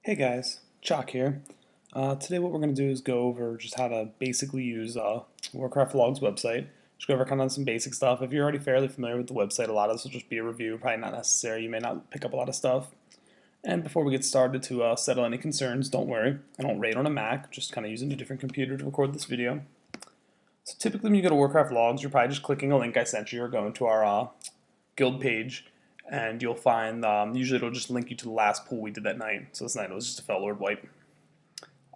Hey guys, Chalk here. Today what we're going to do is go over just how to basically use Warcraftlogs website. Just go over kind of some basic stuff. If you're already fairly familiar with the website, a lot of this will just be a review, probably not necessary. You may not pick up a lot of stuff. And before we get started to settle any concerns, don't worry. I don't raid on a Mac, just kind of using a different computer to record this video. So typically when you go to Warcraftlogs, you're probably just clicking a link I sent you or going to our guild page, and you'll find usually it'll just link you to the last pool we did that night. So this night it was just a Fellord wipe.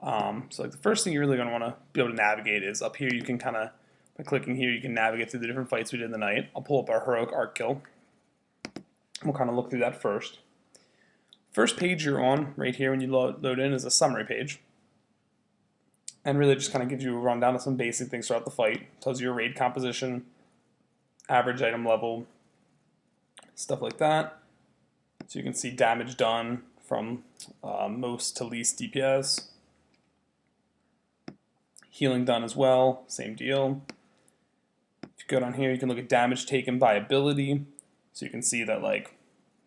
So like the first thing you're really going to want to be able to navigate is up here. You can kind of, by clicking here, you can navigate through the different fights we did in the night. I'll pull up our heroic arc kill. We'll kind of look through that first. First page you're on right here when you load in is a summary page, and really just kind of gives you a rundown of some basic things throughout the fight. Tells you your raid composition, average item level, stuff like that. So you can see damage done from most to least DPS. Healing done as well, same deal. If you go down here, you can look at damage taken by ability. So you can see that like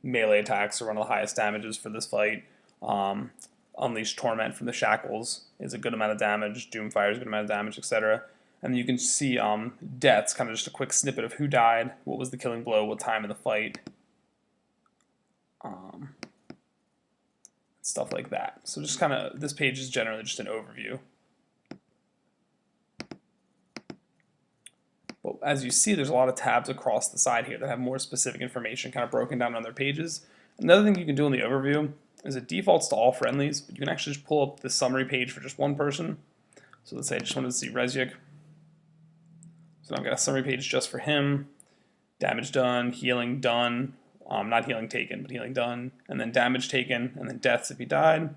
melee attacks are one of the highest damages for this fight. Unleash Torment from the Shackles is a good amount of damage. Doomfire is a good amount of damage, etc. And then you can see deaths, kind of just a quick snippet of who died, what was the killing blow, what time in the fight. Stuff like that. So just kind of, this page is generally just an overview. But as you see, there's a lot of tabs across the side here that have more specific information kind of broken down on their pages. Another thing you can do in the overview is it defaults to all friendlies, but you can actually just pull up the summary page for just one person. So let's say I just wanted to see Rezyuk. So I've got a summary page just for him. Damage done, healing done, not healing taken, but healing done, and then damage taken, and then deaths if he died.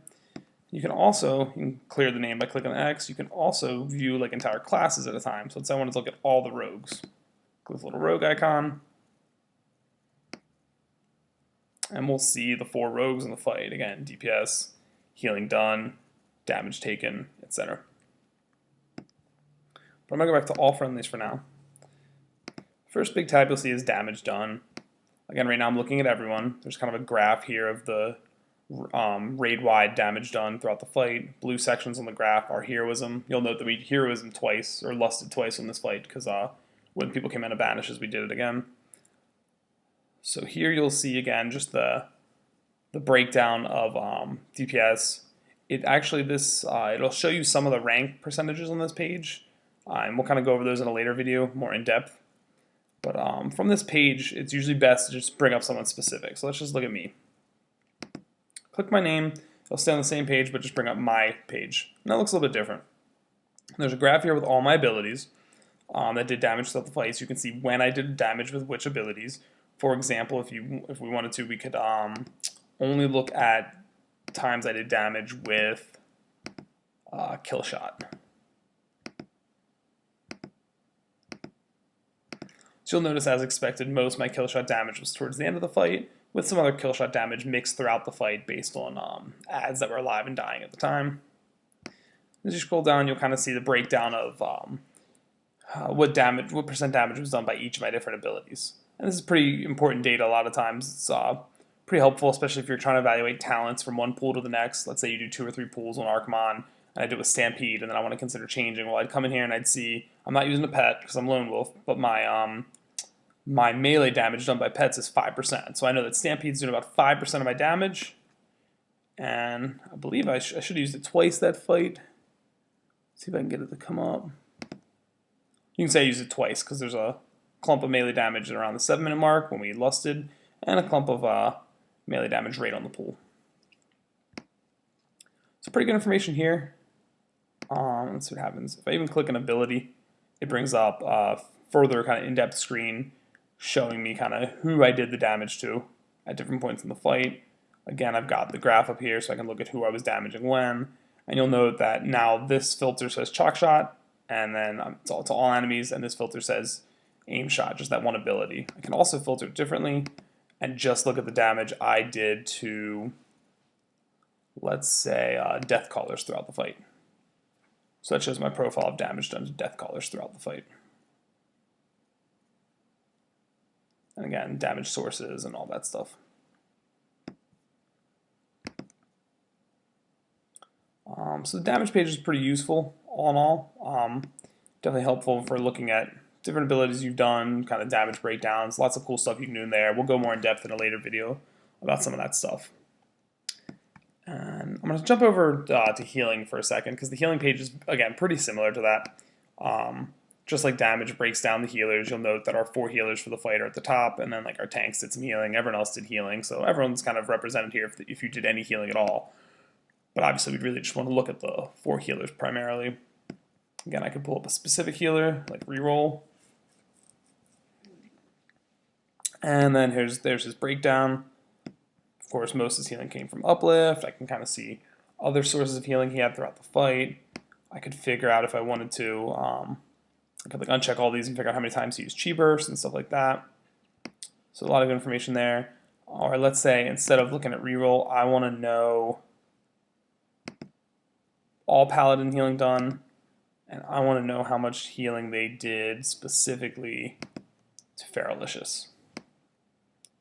You can clear the name by clicking X. You can also view like entire classes at a time. So let's say I want to look at all the rogues. Click the little rogue icon, and we'll see the 4 rogues in the fight. Again, DPS, healing done, damage taken, etc. But I'm going to go back to all friendlies for now. First big tab you'll see is damage done. Again, right now I'm looking at everyone. There's kind of a graph here of the raid-wide damage done throughout the fight. Blue sections on the graph are heroism. You'll note that we heroism twice, or lusted twice on this fight, because when people came out of banishes, we did it again. So here you'll see again just the breakdown of DPS. It'll show you some of the rank percentages on this page, and we'll kind of go over those in a later video, more in depth. But from this page, it's usually best to just bring up someone specific. So let's just look at me. Click my name, it'll stay on the same page, but just bring up my page. And that looks a little bit different. There's a graph here with all my abilities that did damage throughout the fight. So you can see when I did damage with which abilities. For example, if we wanted to, we could only look at times I did damage with kill shot. So you'll notice, as expected, most of my kill shot damage was towards the end of the fight, with some other kill shot damage mixed throughout the fight based on ads that were alive and dying at the time. As you scroll down, you'll kind of see the breakdown of what percent damage was done by each of my different abilities. And this is pretty important data a lot of times. It's pretty helpful, especially if you're trying to evaluate talents from one pool to the next. Let's say you do 2 or 3 pools on Archmon, and I do a Stampede, and then I want to consider changing. Well, I'd come in here and I'd see, I'm not using a pet because I'm Lone Wolf, but my melee damage done by pets is 5%. So I know that Stampede's doing about 5% of my damage. And I believe I should have used it twice that fight. See if I can get it to come up. You can say I used it twice because there's a clump of melee damage at around the 7-minute mark when we lusted, and a clump of melee damage right on the pool. So pretty good information here. Let's see what happens. If I even click an ability, it brings up further kind of in-depth screen showing me kind of who I did the damage to at different points in the fight. Again, I've got the graph up here so I can look at who I was damaging when. And you'll note that now this filter says chalk shot, and then it's all enemies, and this filter says aim shot, just that one ability. I can also filter it differently and just look at the damage I did to, let's say, death callers throughout the fight. So that shows my profile of damage done to death callers throughout the fight. And again, damage sources and all that stuff. So the damage page is pretty useful all in all. Definitely helpful for looking at different abilities you've done, kind of damage breakdowns, lots of cool stuff you can do in there. We'll go more in depth in a later video about some of that stuff. And I'm going to jump over to healing for a second, because the healing page is, again, pretty similar to that. Just like damage breaks down the healers, you'll note that our 4 healers for the fight are at the top, and then like our tanks did some healing, everyone else did healing, so everyone's kind of represented here if you did any healing at all. But obviously we'd really just want to look at the 4 healers primarily. Again, I could pull up a specific healer, like reroll. And then there's his breakdown. Of course, most of his healing came from uplift. I can kind of see other sources of healing he had throughout the fight. I could figure out if I wanted to, I could like uncheck all these and figure out how many times he used chi bursts and stuff like that. So a lot of information there. Or let's say instead of looking at reroll, I want to know all paladin healing done, and I want to know how much healing they did specifically to Feralicious.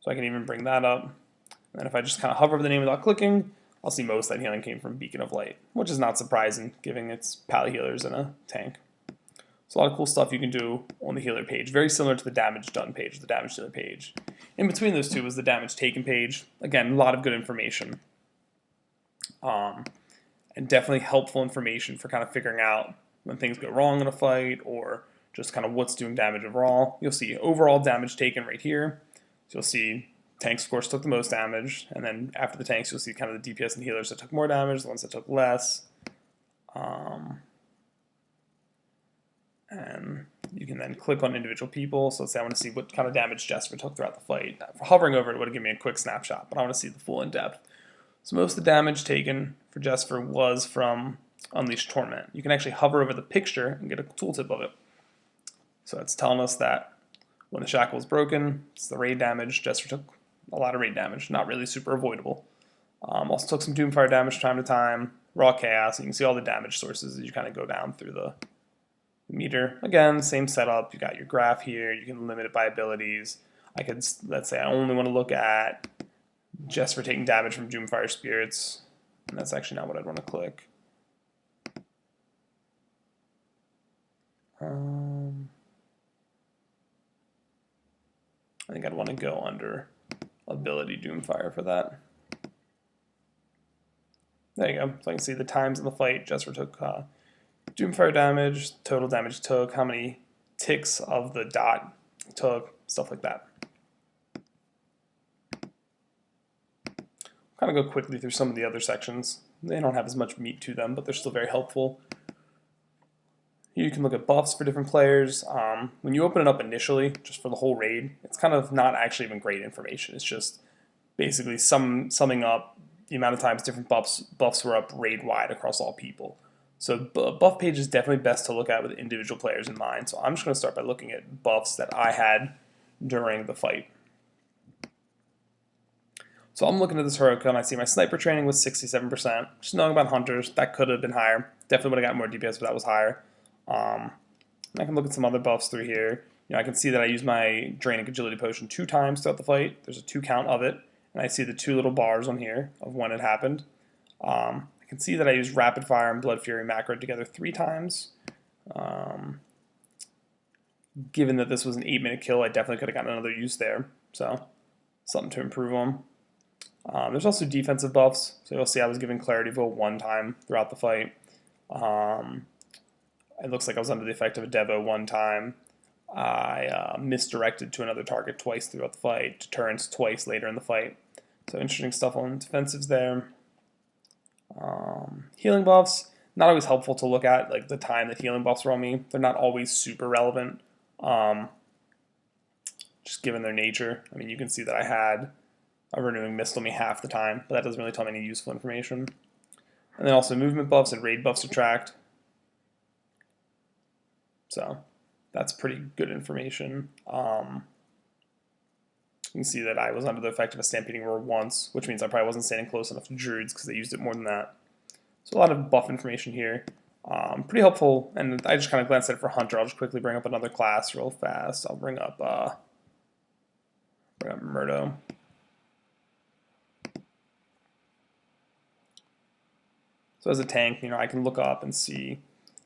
So I can even bring that up. And then if I just kind of hover over the name without clicking, I'll see most of that healing came from Beacon of Light, which is not surprising, given it's pally healers in a tank. So a lot of cool stuff you can do on the healer page, very similar to the damage done page, the damage dealer page. In between those two was the damage taken page. Again, a lot of good information. And definitely helpful information for kind of figuring out when things go wrong in a fight, or just kind of what's doing damage overall. You'll see overall damage taken right here. So you'll see tanks, of course, took the most damage, and then after the tanks, you'll see kind of the DPS and healers that took more damage, the ones that took less. And you can then click on individual people. So let's say I want to see what kind of damage Jesper took throughout the fight. For hovering over it would have given me a quick snapshot, but I want to see the full in-depth. So most of the damage taken for Jesper was from Unleashed Torment. You can actually hover over the picture and get a tooltip of it. So it's telling us that when the shackle was broken, it's the raid damage. Jesper took a lot of raid damage, not really super avoidable. Also took some Doomfire damage time to time, raw chaos. You can see all the damage sources as you kind of go down through the meter. Again, same setup. You got your graph here. You can limit it by abilities. I could, let's say I only want to look at just for taking damage from Doomfire Spirits, and that's actually not what I'd want to click. I think I'd want to go under ability Doomfire for that. There you go. So I can see the times in the fight. Jesper took Doomfire damage, total damage took, how many ticks of the dot took, stuff like that. Kind of go quickly through some of the other sections. They don't have as much meat to them, but they're still very helpful. You can look at buffs for different players. When you open it up initially, just for the whole raid, it's kind of not actually even great information. It's just basically summing up the amount of times different buffs were up raid-wide across all people. So buff page is definitely best to look at with individual players in mind. So I'm just going to start by looking at buffs that I had during the fight. So I'm looking at this Heroica and I see my sniper training was 67%. Just knowing about hunters, that could have been higher. Definitely would have got more DPS if that was higher. I can look at some other buffs through here. You know, I can see that I used my Draining Agility Potion 2 times throughout the fight. There's a 2 count of it. And I see the 2 little bars on here of when it happened. I can see that I used Rapid Fire and Blood Fury macro together 3 times. Given that this was an 8-minute kill, I definitely could have gotten another use there. So, something to improve on. There's also defensive buffs. So you'll see I was given Clarity Vote 1 time throughout the fight. It looks like I was under the effect of a Devo 1 time. I misdirected to another target twice throughout the fight. Deterrence twice later in the fight. So interesting stuff on defensives there. Healing buffs, not always helpful to look at, like the time that healing buffs were on me. They're not always super relevant, just given their nature. I mean, you can see that I had a Renewing Mist on me half the time, but that doesn't really tell me any useful information. And then also movement buffs and raid buffs are tracked. So that's pretty good information. You can see that I was under the effect of a Stampeding Roar once, which means I probably wasn't standing close enough to Druids because they used it more than that. So a lot of buff information here. Pretty helpful, and I just kind of glanced at it for Hunter. I'll just quickly bring up another class real fast. I'll bring up Murdo. So as a tank, I can look up and see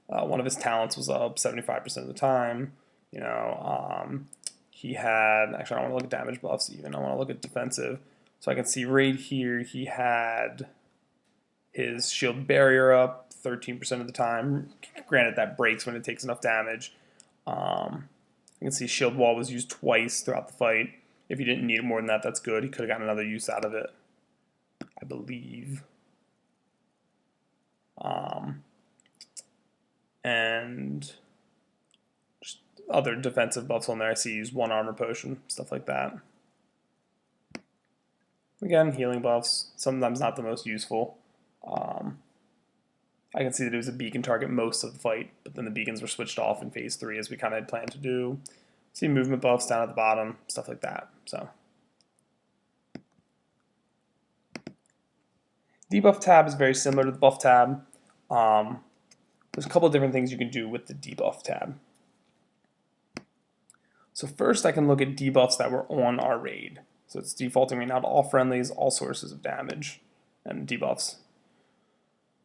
one of his talents was up 75% of the time. He had, actually I don't want to look at damage buffs even, I want to look at defensive. So I can see right here he had his shield barrier up 13% of the time. Granted, that breaks when it takes enough damage. You can see shield wall was used twice throughout the fight. If he didn't need it more than that, that's good. He could have gotten another use out of it, I believe. And just other defensive buffs on there. I see use one armor potion, stuff like that. Again, healing buffs, sometimes not the most useful. I can see that it was a beacon target most of the fight, but then the beacons were switched off in phase 3 as we kind of had planned to do. See movement buffs down at the bottom, stuff like that. So debuff tab is very similar to the buff tab. There's a couple of different things you can do with the debuff tab. So first I can look at debuffs that were on our raid. So it's defaulting right now to all friendlies, all sources of damage, and debuffs.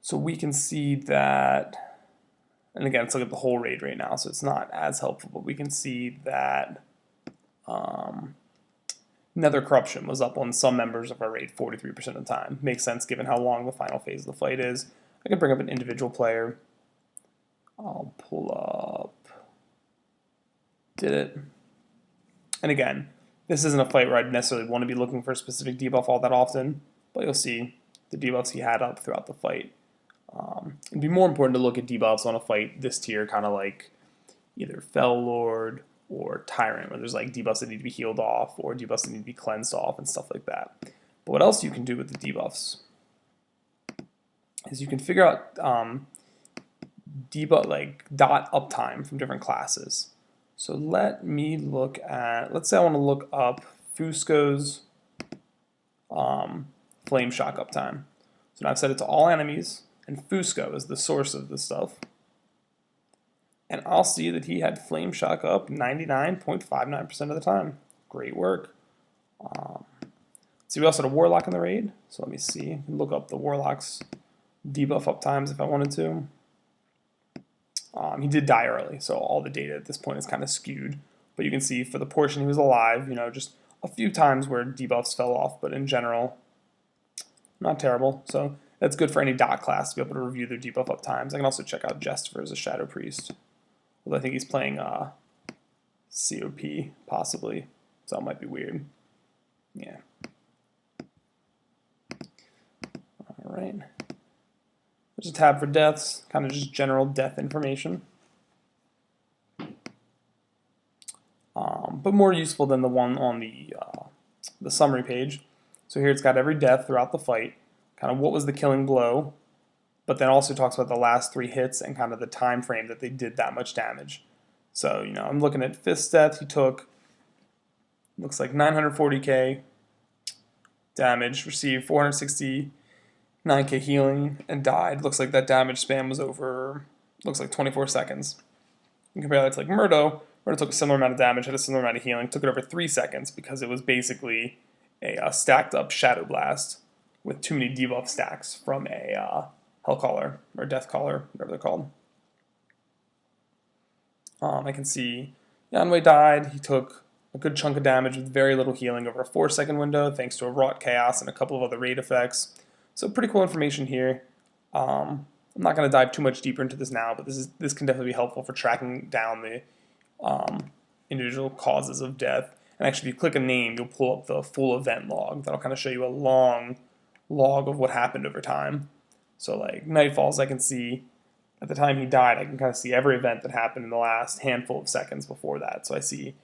So we can see that, and again, let's look at the whole raid right now, so it's not as helpful, but we can see that Nether Corruption was up on some members of our raid 43% of the time. Makes sense given how long the final phase of the fight is. I can bring up an individual player. I'll pull up, did it. And again, this isn't a fight where I'd necessarily want to be looking for a specific debuff all that often, but you'll see the debuffs he had up throughout the fight. It'd be more important to look at debuffs on a fight this tier, kind of like either Fell Lord or Tyrant, where there's like debuffs that need to be healed off or debuffs that need to be cleansed off and stuff like that. But what else you can do with the debuffs is you can figure out debuff like dot uptime from different classes. So let me look at, let's say I want to look up Fusco's Flame Shock uptime. So now I've set it to all enemies, and Fusco is the source of this stuff. And I'll see that he had Flame Shock up 99.59% of the time. Great work. See, we also had a Warlock in the raid. So let me see. I can look up the Warlock's debuff uptimes if I wanted to. He did die early, so all the data at this point is kind of skewed. But you can see for the portion he was alive, just a few times where debuffs fell off, but in general, not terrible. So that's good for any dot class to be able to review their debuff uptimes. I can also check out Jester as a Shadow Priest. Although I think he's playing COP, possibly. So it might be weird. Yeah. Alright. There's a tab for deaths, kind of just general death information. But more useful than the one on the summary page. So here it's got every death throughout the fight, kind of what was the killing blow, but then also talks about the last 3 hits and kind of the time frame that they did that much damage. So, I'm looking at Fifth's death. He took, looks like 940k damage, received 469k healing, and died. Looks like that damage span was over, looks like 24 seconds. You compare that to like Murdo. Murdo took a similar amount of damage, had a similar amount of healing, took it over 3 seconds because it was basically a stacked up Shadow Blast with too many debuff stacks from a Hellcaller or Deathcaller, whatever they're called. I can see Yanwei died. He took a good chunk of damage with very little healing over a 4-second window thanks to a Wrought Chaos and a couple of other raid effects. So pretty cool information here. I'm not going to dive too much deeper into this now, but this can definitely be helpful for tracking down the individual causes of death. And actually, if you click a name, you'll pull up the full event log. That'll kind of show you a long log of what happened over time. So like Nightfalls, I can see at the time he died, I can kind of see every event that happened in the last handful of seconds before that. So I see,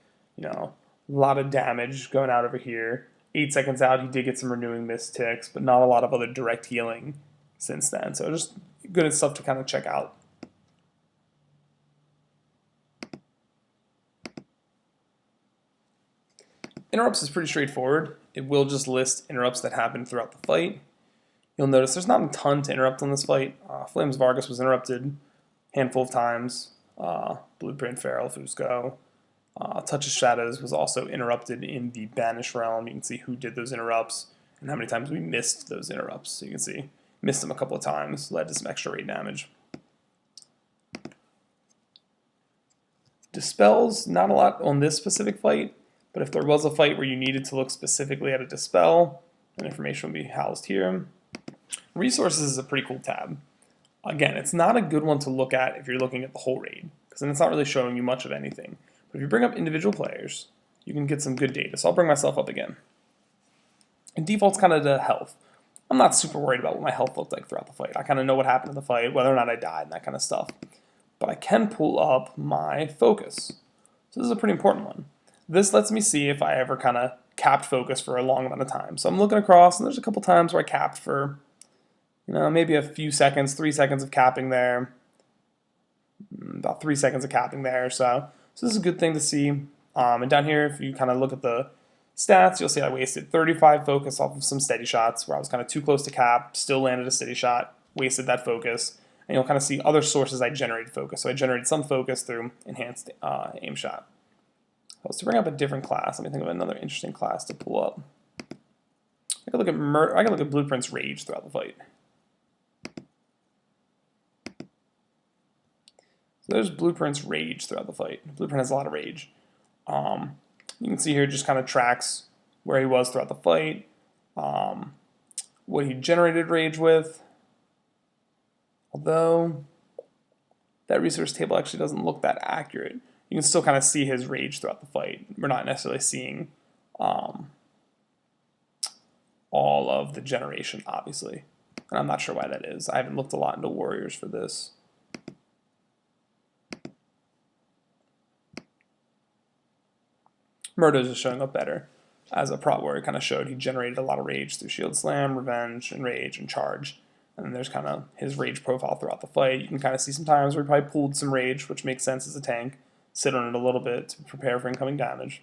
a lot of damage going out over here. 8 seconds out, he did get some renewing mist ticks, but not a lot of other direct healing since then. So just good stuff to kind of check out. Interrupts is pretty straightforward. It will just list interrupts that happened throughout the fight. You'll notice there's not a ton to interrupt on this fight. Flames Vargas was interrupted a handful of times. Blueprint Feral Fusco. Touch of Shadows was also interrupted in the Banished Realm. You can see who did those interrupts and how many times we missed those interrupts. So you can see missed him a couple of times, led to some extra raid damage. Dispels, not a lot on this specific fight, but if there was a fight where you needed to look specifically at a dispel, then information will be housed here. Resources is a pretty cool tab. Again, it's not a good one to look at if you're looking at the whole raid, because then it's not really showing you much of anything. But if you bring up individual players, you can get some good data. So I'll bring myself up again. And default's kind of the health. I'm not super worried about what my health looked like throughout the fight. I kind of know what happened in the fight, whether or not I died, and that kind of stuff. But I can pull up my focus. So this is a pretty important one. This lets me see if I ever kind of capped focus for a long amount of time. So I'm looking across, and there's a couple times where I capped for, maybe a few seconds, 3 seconds of capping there, about 3 seconds of capping there. So this is a good thing to see. And down here, if you kind of look at the stats, you'll see I wasted 35 focus off of some steady shots where I was kind of too close to cap, still landed a steady shot, wasted that focus. And you'll kind of see other sources I generated focus. So I generated some focus through enhanced aim shot. So to bring up a different class, let me think of another interesting class to pull up. I can look at Blueprint's rage throughout the fight. So there's Blueprint's rage throughout the fight. Blueprint has a lot of rage. You can see here just kind of tracks where he was throughout the fight, what he generated rage with. Although that resource table actually doesn't look that accurate. You can still kind of see his rage throughout the fight. We're not necessarily seeing all of the generation, obviously. And I'm not sure why that is. I haven't looked a lot into warriors for this. Murdo's is showing up better as a prot warrior. Kind of showed he generated a lot of rage through shield slam, revenge, and rage, and charge. And then there's kind of his rage profile throughout the fight. You can kind of see some times where he probably pulled some rage, which makes sense as a tank. Sit on it a little bit to prepare for incoming damage.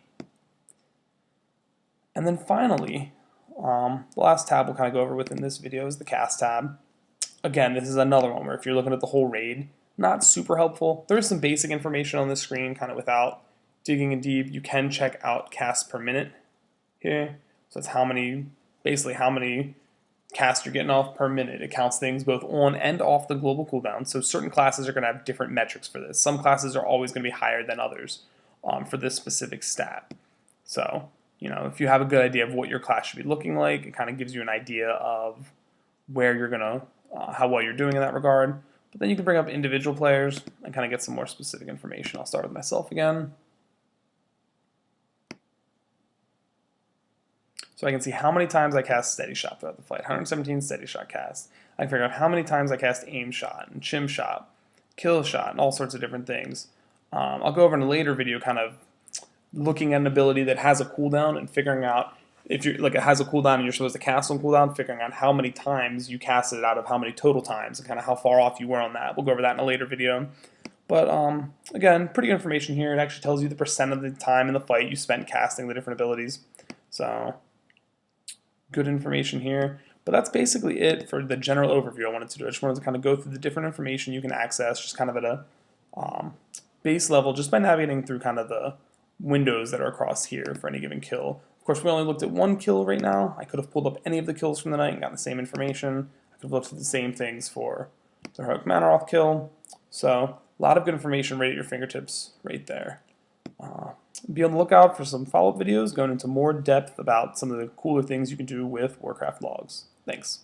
And then finally, the last tab we'll kind of go over within this video is the cast tab. Again, this is another one where if you're looking at the whole raid, not super helpful. There is some basic information on the screen kind of without digging in deep. You can check out casts per minute here. So that's basically how many casts you're getting off per minute. It counts things both on and off the global cooldown. So certain classes are going to have different metrics for this. Some classes are always going to be higher than others for this specific stat. So, if you have a good idea of what your class should be looking like, it kind of gives you an idea of where you're going to, how well you're doing in that regard. But then you can bring up individual players and kind of get some more specific information. I'll start with myself again. So I can see how many times I cast steady shot throughout the fight, 117 steady shot casts. I can figure out how many times I cast aim shot and chim shot, kill shot, and all sorts of different things. I'll go over in a later video kind of looking at an ability that has a cooldown and figuring out if you're it has a cooldown and you're supposed to cast on cooldown, figuring out how many times you cast it out of how many total times and kind of how far off you were on that. We'll go over that in a later video. But again, pretty good information here. It actually tells you the percent of the time in the fight you spent casting the different abilities. So good information here. But that's basically it for the general overview I wanted to do. I just wanted to kind of go through the different information you can access just kind of at a base level just by navigating through kind of the windows that are across here for any given kill. Of course, we only looked at one kill right now. I could have pulled up any of the kills from the night and gotten the same information. I could have looked at the same things for the Heroic Manaroth kill. So a lot of good information right at your fingertips right there. Be on the lookout for some follow-up videos going into more depth about some of the cooler things you can do with Warcraft logs. Thanks.